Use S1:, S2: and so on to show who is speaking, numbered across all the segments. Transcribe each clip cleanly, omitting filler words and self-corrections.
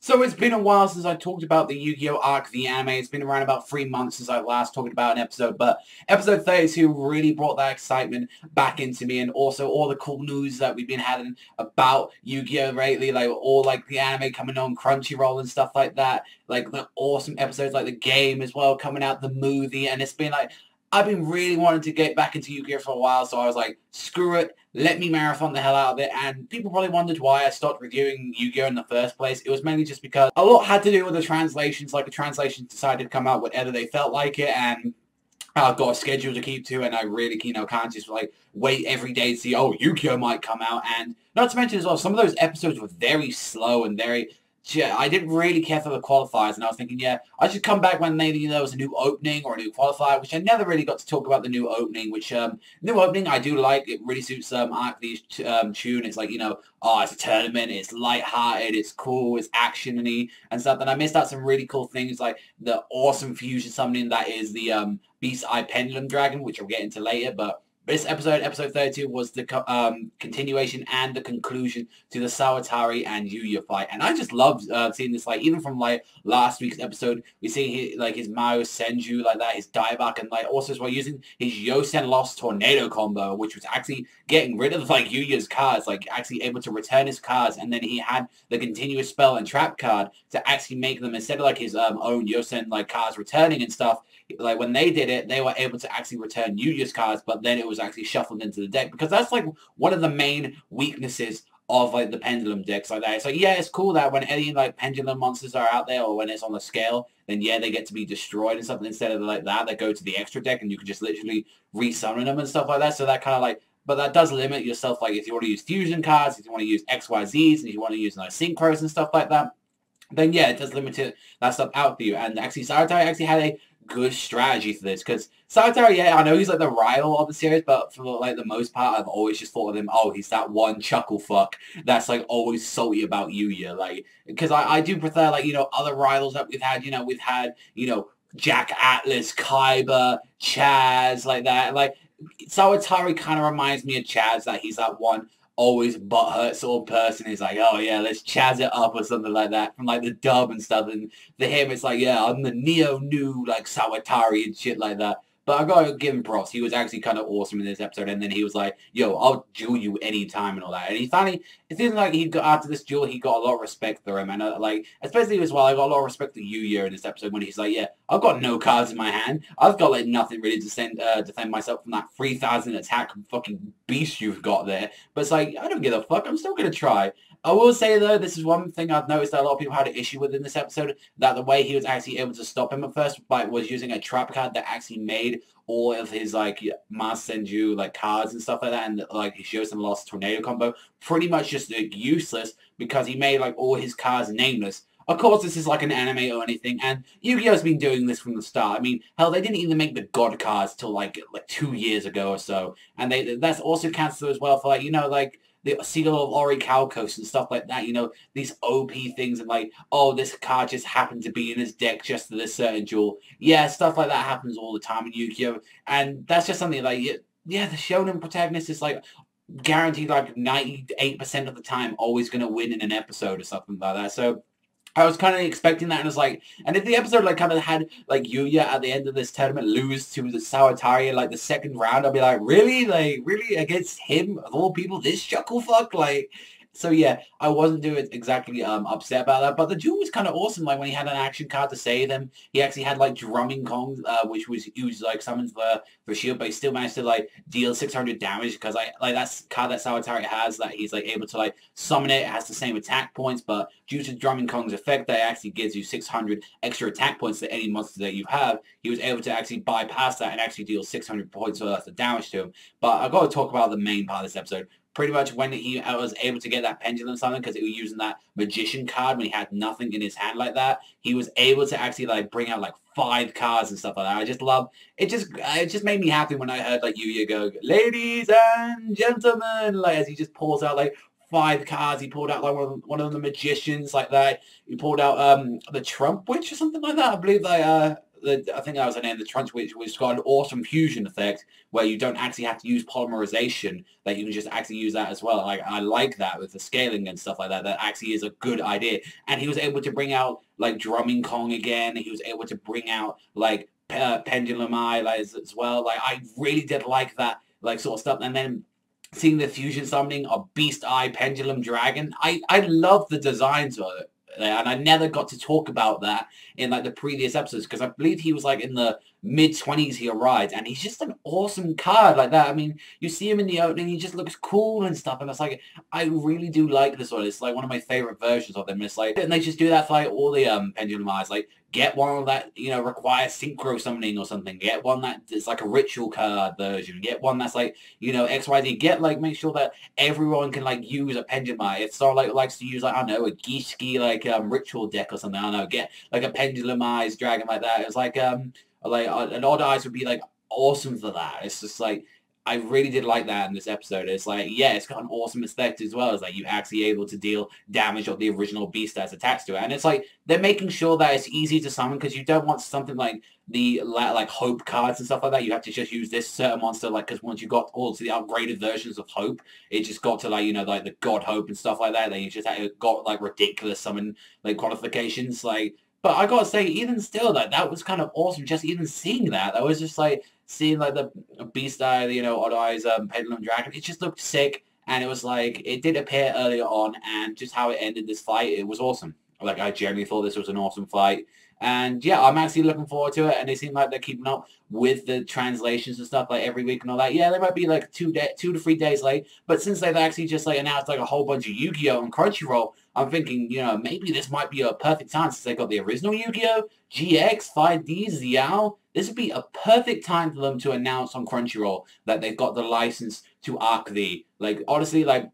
S1: So it's been a while since I talked about the Yu-Gi-Oh! Arc, the anime. It's been around about 3 months since I last talked about an episode, but episode 32 really brought that excitement back into me, and also all the cool news that we've been having about Yu-Gi-Oh! Lately, like all like the anime coming on Crunchyroll and stuff like that, like the awesome episodes like the game as well coming out, the movie, and it's been like, I've been really wanting to get back into Yu-Gi-Oh! For a while, so I was like, screw it, let me marathon the hell out of it. And people probably wondered why I stopped reviewing Yu-Gi-Oh! In the first place. It was mainly just because a lot had to do with the translations. Like, the translations decided to come out whenever they felt like it, and I've got a schedule to keep to, and I really, can't just, like, wait every day to see, oh, Yu-Gi-Oh! Might come out. And not to mention as well, some of those episodes were very slow and very... Yeah, I didn't really care for the qualifiers, and I was thinking, yeah, I should come back when maybe there was a new opening or a new qualifier, which I never really got to talk about the new opening, which, new opening I do like. It really suits, Arc's tune. It's like, oh, it's a tournament, it's light-hearted, it's cool, it's action-y and stuff, and I missed out some really cool things, like the awesome fusion summoning that is the, Beast Eye Pendulum Dragon, which I'll get into later, but this episode, episode 32, was the continuation and the conclusion to the Sawatari and Yuya fight. And I just loved seeing this, like, even from, like, last week's episode, we see, his Mario Senju, like that, his dieback, and, like, also as well using his Yosen Lost Tornado combo, which was actually getting rid of, like, Yuya's cards, like, actually able to return his cards, and then he had the continuous spell and trap card to actually make them, instead of, like, his own Yosen, like, cards returning and stuff, like, when they did it, they were able to actually return Yuya's cards, but then it was actually shuffled into the deck, because that's, like, one of the main weaknesses of, like, the pendulum decks like that. It's like, yeah, it's cool that when any, like, pendulum monsters are out there, or when it's on the scale, then, yeah, they get to be destroyed and something. Instead of, like, that, they go to the extra deck, and you can just literally resummon them and stuff like that, so that kind of, like, but that does limit yourself, like, if you want to use fusion cards, if you want to use XYZs, and if you want to use, like, synchros and stuff like that, then, yeah, it does limit that stuff out for you. And actually, Sawatari actually had a good strategy for this, because Sawatari, yeah, I know he's like the rival of the series, but for like the most part, I've always just thought of him, oh, he's that one chuckle fuck that's like always salty about Yuya, like, because I do prefer, like, other rivals that we've had, Jack Atlas, Kaiba, Chaz, like that, like, Sawatari kind of reminds me of Chaz, that he's that one always butthurt sort of person. He's like, oh yeah, let's Chaz it up or something like that from like the dub and stuff. And for him, it's like, yeah, I'm the new like Sawatari and shit like that. But I gotta give him props. He was actually kind of awesome in this episode. And then he was like, yo, I'll duel you anytime and all that. And he finally, it seems like he got, after this duel, he got a lot of respect for him. And like, especially as well, I got a lot of respect for Yuya in this episode when he's like, yeah, I've got no cards in my hand. I've got like nothing really to defend myself from that 3,000 attack fucking beast you've got there. But it's like, I don't give a fuck. I'm still gonna try. I will say, though, this is one thing I've noticed that a lot of people had an issue with in this episode, that the way he was actually able to stop him at first, like, was using a trap card that actually made all of his, like, Master Senju, like, cards and stuff like that, and, like, his Yosen Lost Tornado combo pretty much just, like, useless, because he made, like, all his cards nameless. Of course, this is like an anime or anything, and Yu-Gi-Oh's been doing this from the start. I mean, hell, they didn't even make the God cards till, like 2 years ago or so, and that's also counts as well for, like, like, the Seal of Orichalcos and stuff like that, these OP things, and like, oh, this card just happened to be in his deck just for this certain duel. Yeah, stuff like that happens all the time in Yu-Gi-Oh! And that's just something like, yeah, the shonen protagonist is like, guaranteed like 98% of the time always going to win in an episode or something like that. So I was kind of expecting that, and it was like, and if the episode like kind of had like Yuya at the end of this tournament lose to the Sawatari in like the second round, I'd be like, really? Like, really? Against him of all people, this chuckle fuck? Like, so yeah, I wasn't doing exactly upset about that, but the duel was kind of awesome. Like, when he had an action card to save them, he actually had like drumming Kong, which was used like summons for shield, but he still managed to like deal 600 damage, because that's card that Sawatari has, that he's like able to like summon it. It has the same attack points, but due to drumming Kong's effect, that actually gives you 600 extra attack points to any monster that you have. He was able to actually bypass that and actually deal 600 points worth of damage to him. But I've got to talk about the main part of this episode. Pretty much when he was able to get that pendulum summon, because he was using that magician card when he had nothing in his hand like that, he was able to actually like bring out like 5 cards and stuff like that. I just love it. It just made me happy when I heard like Yuya go, ladies and gentlemen, like, as he just pulls out like 5 cards. He pulled out like one of the magicians like that. He pulled out the Trump Witch or something like that. I believe I think that was the name, the Trunch, which got an awesome fusion effect where you don't actually have to use polymerization, that you can just actually use that as well. Like, I like that with the scaling and stuff like that. That actually is a good idea. And he was able to bring out, like, Drumming Kong again. He was able to bring out, like, Pendulum Eye, like, as well. Like, I really did like that, like, sort of stuff. And then seeing the fusion summoning of Beast Eye Pendulum Dragon, I love the designs of it. And I never got to talk about that in like the previous episodes because I believe he was like in the mid-20s he arrived, and he's just an awesome card like that. I mean, you see him in the opening, he just looks cool and stuff, and it's like, I really do like this one. It's like one of my favorite versions of them. It's like, and they just do that for like all the Pendulum Eyes. Like, get one that, you know, requires synchro summoning or something. Get one that is like a ritual card version. Get one that's like, you know, XYZ. Get like, make sure that everyone can like use a Pendulum Eye. If Starlight likes to use like, I don't know, a Gishki like ritual deck or something, I don't know, get like a Pendulum Eyes dragon like that. It's like an Odd Eyes would be like awesome for that. It's just like, I really did like that in this episode. It's like, yeah, it's got an awesome aesthetic as well. It's like you're actually able to deal damage of the original beast that's attached to it. And it's like, they're making sure that it's easy to summon because you don't want something like the, like, Hope cards and stuff like that. You have to just use this certain monster, like, because once you got all to the upgraded versions of Hope, it just got to, like, you know, like the God Hope and stuff like that. Then you just got, like, ridiculous summon, like, qualifications, like... But I gotta say, even still, that was kind of awesome. Just even seeing that, I was just like seeing like the Beast Eye, you know, Odd Eyes, Pendulum Dragon. It just looked sick, and it was like it did appear earlier on, and just how it ended this fight, it was awesome. Like, I genuinely thought this was an awesome fight. And yeah, I'm actually looking forward to it, and they seem like they're keeping up with the translations and stuff, like every week and all that. Yeah, they might be like 2 to 3 days late, but since they've actually just like announced like a whole bunch of Yu-Gi-Oh! And Crunchyroll, I'm thinking, you know, maybe this might be a perfect time since they got the original Yu-Gi-Oh! GX, 5D, Xiao. This would be a perfect time for them to announce on Crunchyroll that they've got the license to Arc V. Like, honestly, like,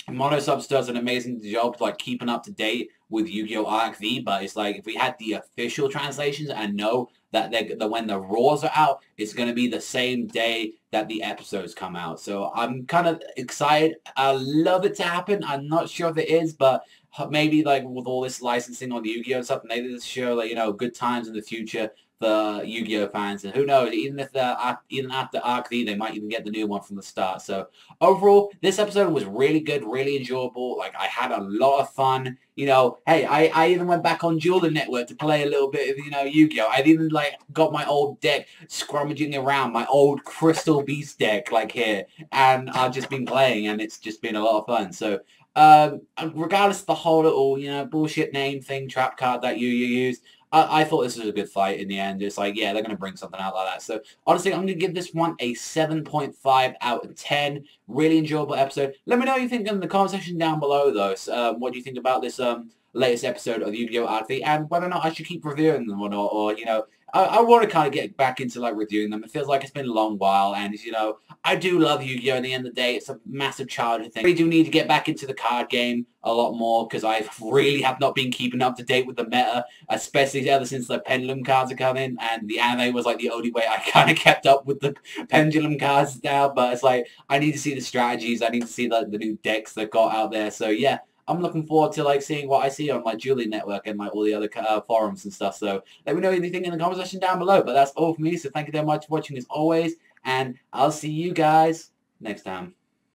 S1: Monosubs does an amazing job, like, keeping up to date with Yu-Gi-Oh! Arc V, but it's like, if we had the official translations and know that when the Raws are out, it's going to be the same day that the episodes come out. So I'm kind of excited. I love it to happen. I'm not sure if it is, but maybe, like, with all this licensing on the Yu-Gi-Oh! Stuff, maybe this show, like, you know, good times in the future for Yu-Gi-Oh! Fans, and who knows, even after Arc V, they might even get the new one from the start. So overall, this episode was really good, really enjoyable. Like, I had a lot of fun. You know, hey, I even went back on Dueling Network to play a little bit of, you know, Yu-Gi-Oh! I've even, like, got my old deck scrummaging around, my old Crystal Beast deck, like, here, and I've just been playing, and it's just been a lot of fun. So, regardless of the whole little, you know, bullshit name thing, trap card that you used, I thought this was a good fight in the end. It's like, yeah, they're going to bring something out like that. So, honestly, I'm going to give this one a 7.5 out of 10. Really enjoyable episode. Let me know what you think in the comment section down below, though. So, what do you think about this latest episode of Yu-Gi-Oh! Arc V, and whether or not I should keep reviewing them or not, or, you know, I want to kind of get back into, like, reviewing them. It feels like it's been a long while, and, you know, I do love Yu-Gi-Oh! At the end of the day. It's a massive childhood thing. I really do need to get back into the card game a lot more, because I really have not been keeping up to date with the meta, especially ever since the Pendulum cards are coming, and the anime was, like, the only way I kind of kept up with the Pendulum cards now, but it's like, I need to see the strategies, I need to see, like, the new decks they've got out there, so, yeah. I'm looking forward to, like, seeing what I see on my Dueling Network and, like, all the other forums and stuff. So let me know anything in the comment section down below. But that's all for me. So thank you very much for watching as always. And I'll see you guys next time.